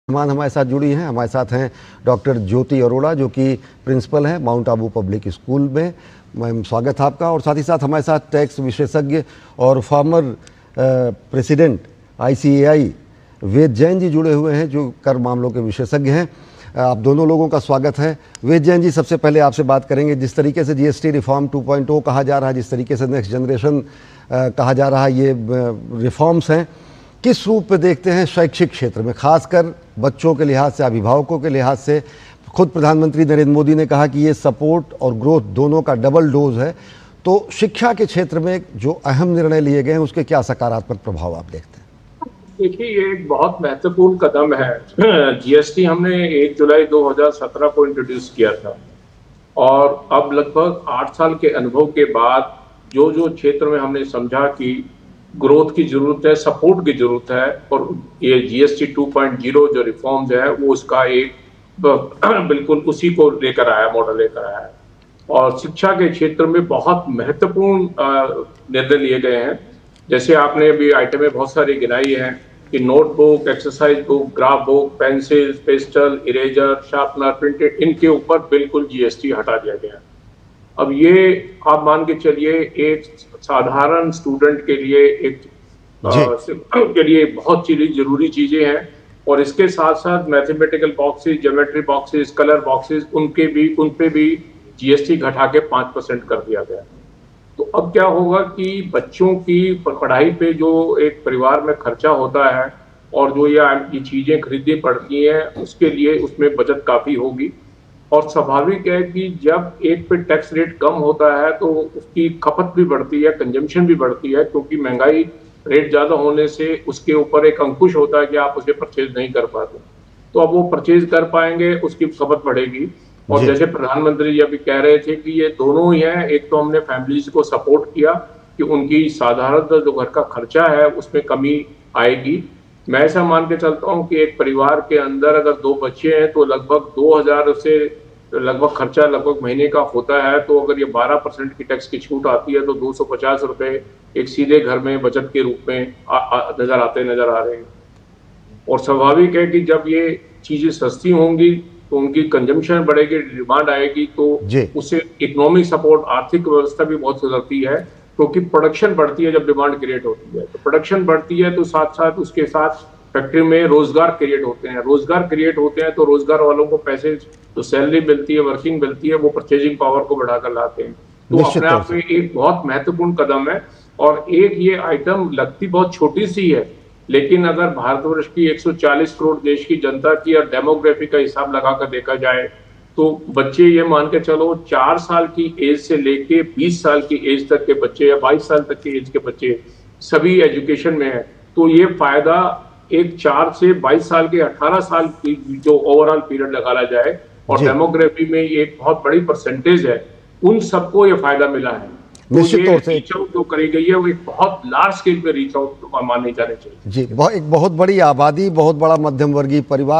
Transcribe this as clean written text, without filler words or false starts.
मेहमान हमारे साथ जुड़ी हैं। हमारे साथ हैं डॉक्टर ज्योति अरोड़ा जो कि प्रिंसिपल हैं माउंट आबू पब्लिक स्कूल में। मैम, स्वागत है आपका। और साथ ही साथ हमारे साथ टैक्स विशेषज्ञ और फॉर्मर प्रेसिडेंट ICAI वेद जैन जी जुड़े हुए हैं जो कर मामलों के विशेषज्ञ हैं। आप दोनों लोगों का स्वागत है। वेद जैन जी, सबसे पहले आपसे बात करेंगे। जिस तरीके से GST रिफॉर्म 2.0 कहा जा रहा है, जिस तरीके से नेक्स्ट जनरेशन कहा जा रहा है, ये रिफॉर्म्स हैं, किस रूप में देखते हैं शैक्षिक क्षेत्र में, खासकर बच्चों के लिहाज से, अभिभावकों के लिहाज से? खुद प्रधानमंत्री नरेंद्र मोदी ने कहा कि ये सपोर्ट और ग्रोथ दोनों का डबल डोज है। तो शिक्षा के क्षेत्र में जो अहम निर्णय लिए गए हैं उसके क्या सकारात्मक प्रभाव आप देखते हैं? देखिए, ये एक बहुत महत्वपूर्ण कदम है। GST हमने 1 जुलाई 2017 को इंट्रोड्यूस किया था और अब लगभग 8 साल के अनुभव के बाद जो जो क्षेत्र में हमने समझा कि ग्रोथ की जरूरत है, सपोर्ट की जरूरत है, और ये GST 2.0 जो रिफॉर्म्स है वो उसका एक बिल्कुल उसी को लेकर आया, मॉडल लेकर आया है। और शिक्षा के क्षेत्र में बहुत महत्वपूर्ण निर्णय लिए गए हैं। जैसे आपने अभी आइटम में बहुत सारी गिनाई है कि notebook, exercise book, graph book, pencil, pastel, eraser, sharpener, printed, इनके ऊपर बिल्कुल GST हटा दिया गया। अब ये आप मान के चलिए एक साधारण स्टूडेंट के लिए के लिए बहुत जरूरी चीजें हैं। और इसके साथ साथ mathematical boxes, geometry boxes, colour boxes, उन पे भी GST घटा के 5% कर दिया गया। तो अब क्या होगा कि बच्चों की पढ़ाई पे जो एक परिवार में खर्चा होता है और जो ये चीजें खरीदनी पड़ती हैं, उसके लिए उसमें बचत काफी होगी। और स्वाभाविक है कि जब एक पे टैक्स रेट कम होता है तो उसकी खपत भी बढ़ती है, कंजम्पशन भी बढ़ती है, क्योंकि महंगाई रेट ज्यादा होने से उसके ऊपर एक अंकुश होता है कि आप उसे परचेज नहीं कर पाते। तो अब वो परचेज कर पाएंगे, उसकी खपत बढ़ेगी। और जैसे प्रधानमंत्री जी अभी कह रहे थे कि ये दोनों ही हैं। एक तो हमने फैमिलीज को सपोर्ट किया कि उनकी साधारण जो घर का खर्चा है उसमें कमी आएगी। मैं ऐसा मान के चलता हूँ कि एक परिवार के अंदर अगर 2 बच्चे हैं तो लगभग 2000 से लगभग खर्चा लगभग महीने का होता है। तो अगर ये 12% की टैक्स की छूट आती है तो 250 रुपए एक सीधे घर में बचत के रूप में नजर आ रहे हैं। और स्वाभाविक है कि जब ये चीजें सस्ती होंगी तो उनकी कंजम्पशन बढ़ेगी, डिमांड आएगी, तो उससे इकोनॉमिक सपोर्ट, आर्थिक व्यवस्था भी बहुत सुधरती है, क्योंकि प्रोडक्शन बढ़ती है जब डिमांड क्रिएट होती है। तो प्रोडक्शन बढ़ती है तो साथ साथ उसके साथ फैक्ट्री में रोजगार क्रिएट होते हैं। रोजगार क्रिएट होते हैं तो रोजगार वालों को पैसे, जो सैलरी मिलती है, वर्किंग मिलती है, वो परचेजिंग पावर को बढ़ाकर लाते हैं। तो अपने आप में एक बहुत महत्वपूर्ण कदम है। और एक ये आइटम लगती बहुत छोटी सी है, लेकिन अगर भारतवर्ष की 140 करोड़ देश की जनता की और डेमोग्राफी का हिसाब लगाकर देखा जाए तो बच्चे, ये मान के चलो 4 साल की एज से लेके 20 साल की एज तक के बच्चे या 22 साल तक की एज के बच्चे सभी एजुकेशन में है। तो ये फायदा एक 4 से 22 साल के 18 साल की जो ओवरऑल पीरियड लगाया जाए और डेमोग्राफी में ये एक बहुत बड़ी परसेंटेज है, उन सबको ये फायदा मिला है। निश्चित तौर से रीच आउट जो करी गई है वो एक बहुत लार्ज स्केल पे रीच आउट मानने जाने चाहिए। जी, एक बहुत बड़ी आबादी, बहुत बड़ा मध्यम वर्गीय परिवार।